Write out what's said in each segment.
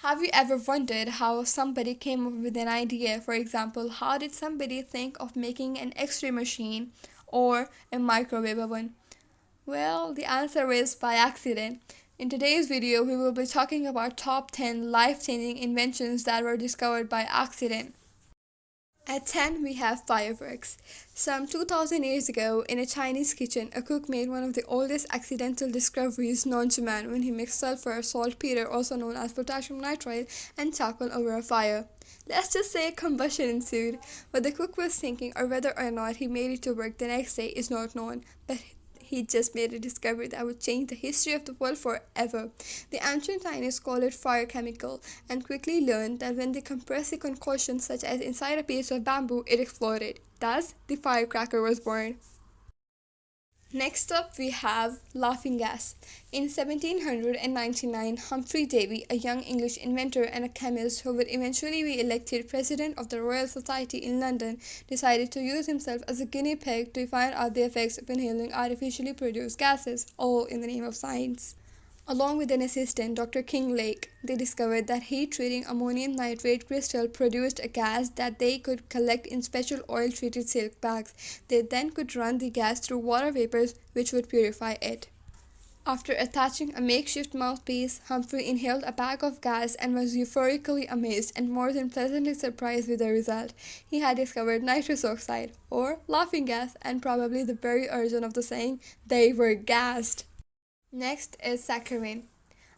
Have you ever wondered how somebody came up with an idea? For example, how did somebody think of making an X-ray machine or a microwave oven? Well, the answer is by accident. In today's video, we will be talking about top 10 life-changing inventions that were discovered by accident. At 10, we have fireworks. Some 2000 years ago, in a Chinese kitchen, a cook made one of the oldest accidental discoveries known to man when he mixed sulfur, saltpeter, also known as potassium nitrate, and charcoal over a fire. Let's just say combustion ensued. What the cook was thinking, or whether or not he made it to work the next day, is not known, but he just made a discovery that would change the history of the world forever. The ancient Chinese called it fire chemical and quickly learned that when they compressed a concoction such as inside a piece of bamboo, it exploded. Thus, the firecracker was born. Next up, we have laughing gas. In 1799, Humphrey Davy, a young English inventor and a chemist who would eventually be elected president of the Royal Society in London, decided to use himself as a guinea pig to find out the effects of inhaling artificially produced gases, all in the name of science. Along with an assistant, Dr. Kinglake, they discovered that heat-treating ammonium nitrate crystal produced a gas that they could collect in special oil-treated silk bags. They then could run the gas through water vapors, which would purify it. After attaching a makeshift mouthpiece, Humphrey inhaled a bag of gas and was euphorically amazed and more than pleasantly surprised with the result. He had discovered nitrous oxide, or laughing gas, and probably the very origin of the saying, "they were gassed." Next is saccharin.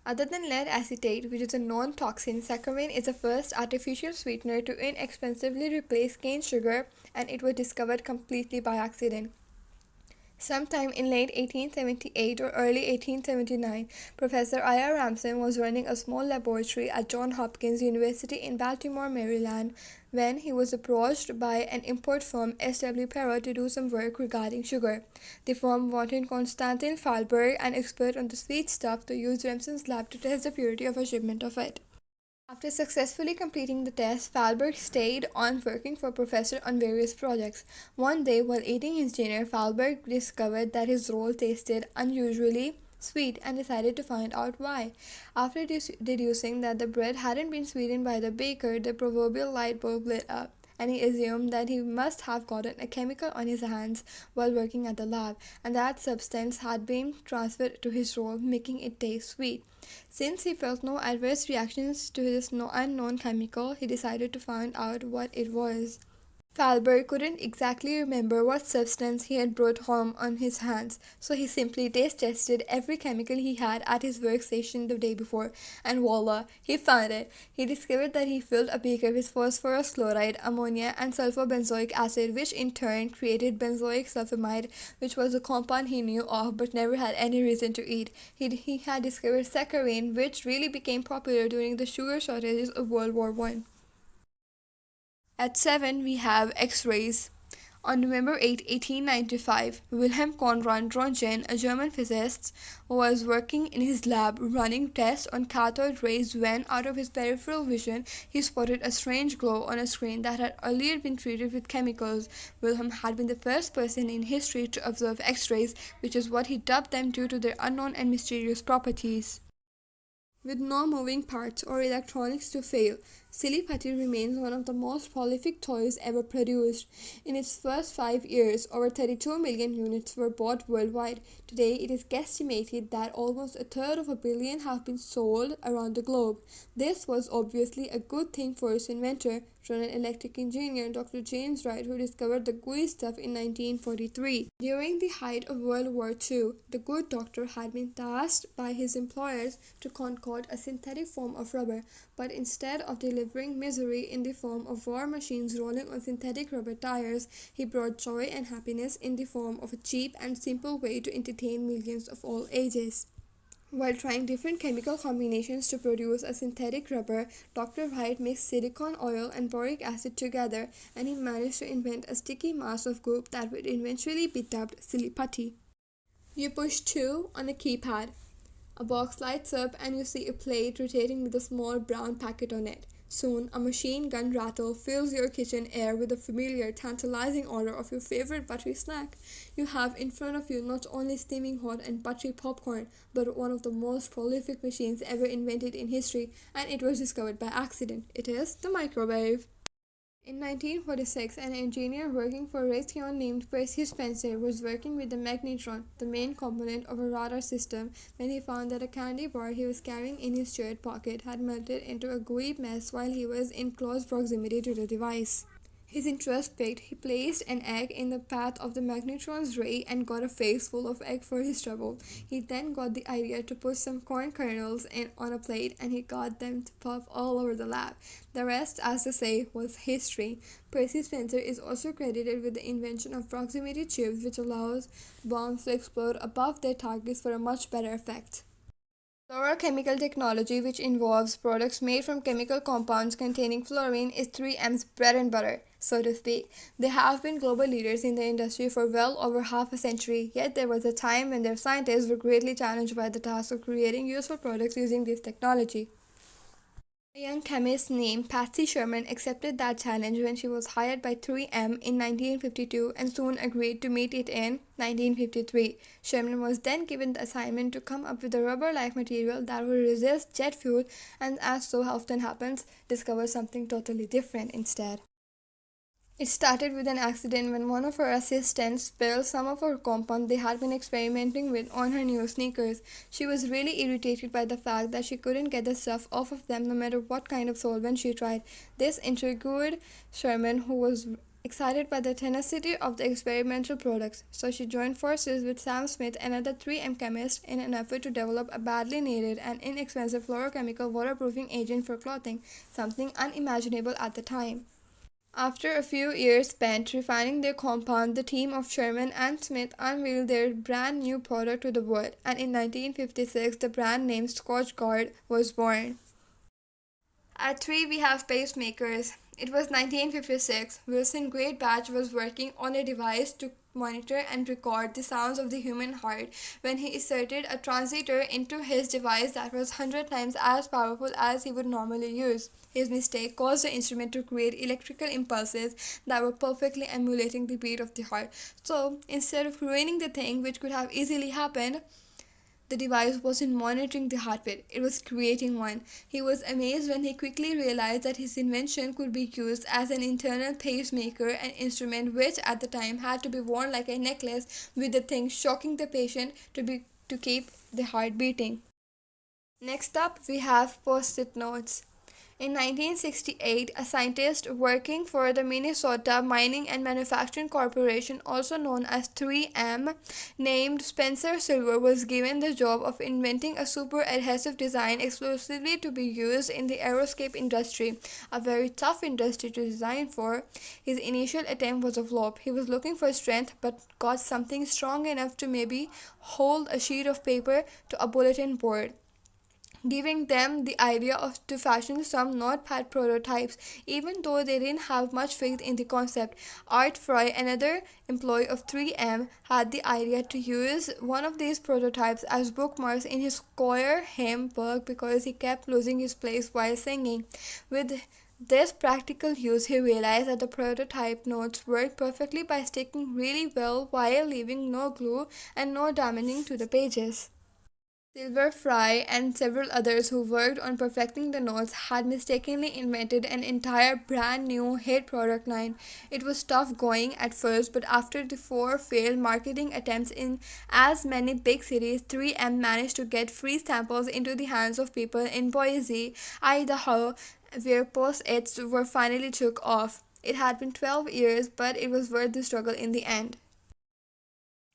Other than lead acetate, which is a known toxin, saccharin is the first artificial sweetener to inexpensively replace cane sugar, and it was discovered completely by accident. Sometime in late 1878 or early 1879, Professor Ira Ramson was running a small laboratory at Johns Hopkins University in Baltimore, Maryland, when he was approached by an import firm S.W. Perot to do some work regarding sugar. The firm wanted Konstantin Fahlberg, an expert on the sweet stuff, to use Ramson's lab to test the purity of a shipment of it. After successfully completing the test, Fahlberg stayed on working for Professor on various projects. One day, while eating his dinner, Fahlberg discovered that his roll tasted unusually sweet and decided to find out why. After deducing that the bread hadn't been sweetened by the baker, the proverbial light bulb lit up, and he assumed that he must have gotten a chemical on his hands while working at the lab, and that substance had been transferred to his roll, making it taste sweet. Since he felt no adverse reactions to this unknown chemical, he decided to find out what it was. Fahlberg couldn't exactly remember what substance he had brought home on his hands, so he simply taste tested every chemical he had at his workstation the day before, and voila, he found it. He discovered that he filled a beaker with phosphorus chloride, ammonia, and sulfur benzoic acid, which in turn created benzoic sulfamide, which was a compound he knew of but never had any reason to eat. He had discovered saccharin, which really became popular during the sugar shortages of World War I. At 7, we have X-rays. On November 8, 1895, Wilhelm Conrad Röntgen, a German physicist, was working in his lab running tests on cathode rays when, out of his peripheral vision, he spotted a strange glow on a screen that had earlier been treated with chemicals. Wilhelm had been the first person in history to observe X-rays, which is what he dubbed them due to their unknown and mysterious properties. With no moving parts or electronics to fail, Silly Putty remains one of the most prolific toys ever produced. In its first 5 years, over 32 million units were bought worldwide. Today, it is guesstimated that almost a third of a billion have been sold around the globe. This was obviously a good thing for its inventor, General Electric engineer Dr. James Wright, who discovered the gooey stuff in 1943. During the height of World War II, the good doctor had been tasked by his employers to concoct a synthetic form of rubber, but instead of delivering misery in the form of war machines rolling on synthetic rubber tires, he brought joy and happiness in the form of a cheap and simple way to entertain millions of all ages. While trying different chemical combinations to produce a synthetic rubber, Dr. Wright mixed silicone oil and boric acid together, and he managed to invent a sticky mass of goop that would eventually be dubbed Silly Putty. You push 2 on a keypad. A box lights up and you see a plate rotating with a small brown packet on it. Soon, a machine gun rattle fills your kitchen air with the familiar, tantalizing odor of your favorite buttery snack. You have in front of you not only steaming hot and buttery popcorn, but one of the most prolific machines ever invented in history, and it was discovered by accident. It is the microwave. In 1946, an engineer working for Raytheon named Percy Spencer was working with the magnetron, the main component of a radar system, when he found that a candy bar he was carrying in his shirt pocket had melted into a gooey mess while he was in close proximity to the device. His interest piqued, he placed an egg in the path of the magnetron's ray and got a face full of egg for his trouble. He then got the idea to put some corn kernels on a plate, and he got them to pop all over the lab. The rest, as they say, was history. Percy Spencer is also credited with the invention of proximity tubes, which allows bombs to explode above their targets for a much better effect. Fluorochemical technology, which involves products made from chemical compounds containing fluorine, is 3M's bread and butter, so to speak. They have been global leaders in the industry for well over half a century, yet there was a time when their scientists were greatly challenged by the task of creating useful products using this technology. A young chemist named Patsy Sherman accepted that challenge when she was hired by 3M in 1952 and soon agreed to meet it in 1953. Sherman was then given the assignment to come up with a rubber-like material that would resist jet fuel and, as so often happens, discover something totally different instead. It started with an accident when one of her assistants spilled some of her compound they had been experimenting with on her new sneakers. She was really irritated by the fact that she couldn't get the stuff off of them no matter what kind of solvent she tried. This intrigued Sherman, who was excited by the tenacity of the experimental products, so she joined forces with Sam Smith, another 3M chemist, in an effort to develop a badly needed and inexpensive fluorochemical waterproofing agent for clothing, something unimaginable at the time. After a few years spent refining their compound, the team of Sherman and Smith unveiled their brand new product to the world, and in 1956 the brand name Scotch Guard was born. At 3 we have pacemakers. It was 1956. Wilson Greatbatch was working on a device to monitor and record the sounds of the human heart when he inserted a transmitter into his device that was 100 times as powerful as he would normally use. His mistake caused the instrument to create electrical impulses that were perfectly emulating the beat of the heart. So, instead of ruining the thing, which could have easily happened, the device wasn't monitoring the heartbeat, it was creating one. He was amazed when he quickly realized that his invention could be used as an internal pacemaker, an instrument which at the time had to be worn like a necklace, with the thing shocking the patient to keep the heart beating. Next up, we have post-it notes. In 1968, a scientist working for the Minnesota Mining and Manufacturing Corporation, also known as 3M, named Spencer Silver, was given the job of inventing a super adhesive design exclusively to be used in the aerospace industry, a very tough industry to design for. His initial attempt was a flop. He was looking for strength but got something strong enough to maybe hold a sheet of paper to a bulletin board, giving them the idea of to fashion some notepad prototypes, even though they didn't have much faith in the concept. Art Fry, another employee of 3M, had the idea to use one of these prototypes as bookmarks in his choir hymn book because he kept losing his place while singing. With this practical use, he realized that the prototype notes worked perfectly by sticking really well while leaving no glue and no damaging to the pages. Silver Fry and several others who worked on perfecting the notes had mistakenly invented an entire brand new hit product line. It was tough going at first, but after the 4 failed marketing attempts in as many big cities, 3M managed to get free samples into the hands of people in Boise, Idaho, where post-its were finally took off. It had been 12 years, but it was worth the struggle in the end.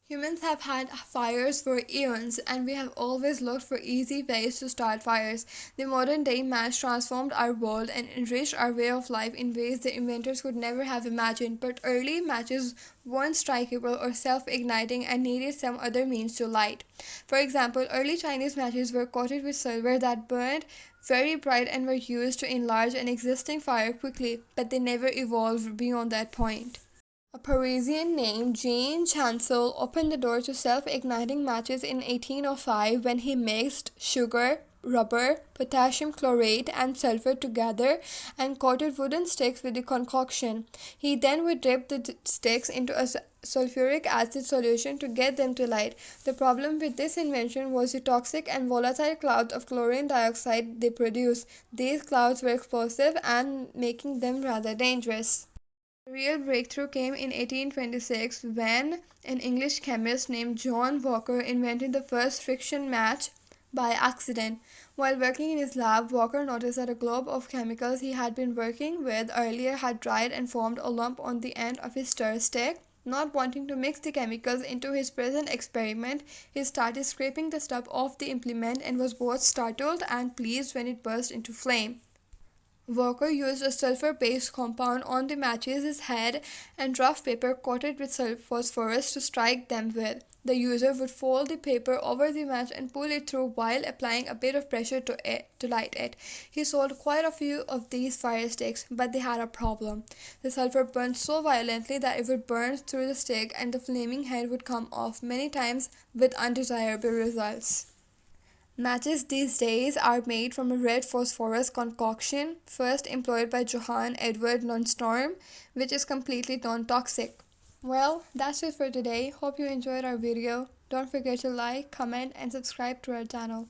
Humans have had fires for eons, and we have always looked for easy ways to start fires. The modern day match transformed our world and enriched our way of life in ways the inventors could never have imagined. But early matches weren't strikeable or self-igniting and needed some other means to light. For example, early Chinese matches were coated with silver that burned very bright and were used to enlarge an existing fire quickly, but they never evolved beyond that point. A Parisian named Jean Chancel opened the door to self-igniting matches in 1805 when he mixed sugar, rubber, potassium chlorate, and sulfur together and coated wooden sticks with the concoction. He then would dip the sticks into a sulfuric acid solution to get them to light. The problem with this invention was the toxic and volatile clouds of chlorine dioxide they produced. These clouds were explosive and making them rather dangerous. The real breakthrough came in 1826 when an English chemist named John Walker invented the first friction match by accident. While working in his lab, Walker noticed that a globe of chemicals he had been working with earlier had dried and formed a lump on the end of his stir stick. Not wanting to mix the chemicals into his present experiment, he started scraping the stub off the implement and was both startled and pleased when it burst into flame. Walker used a sulfur-based compound on the matches' head and rough paper coated with phosphorus to strike them with. The user would fold the paper over the match and pull it through while applying a bit of pressure to light it. He sold quite a few of these fire sticks, but they had a problem. The sulfur burned so violently that it would burn through the stick and the flaming head would come off many times with undesirable results. Matches these days are made from a red phosphorus concoction, first employed by Johann Edward Lundstrom, which is completely non-toxic. Well, that's it for today. Hope you enjoyed our video. Don't forget to like, comment, and subscribe to our channel.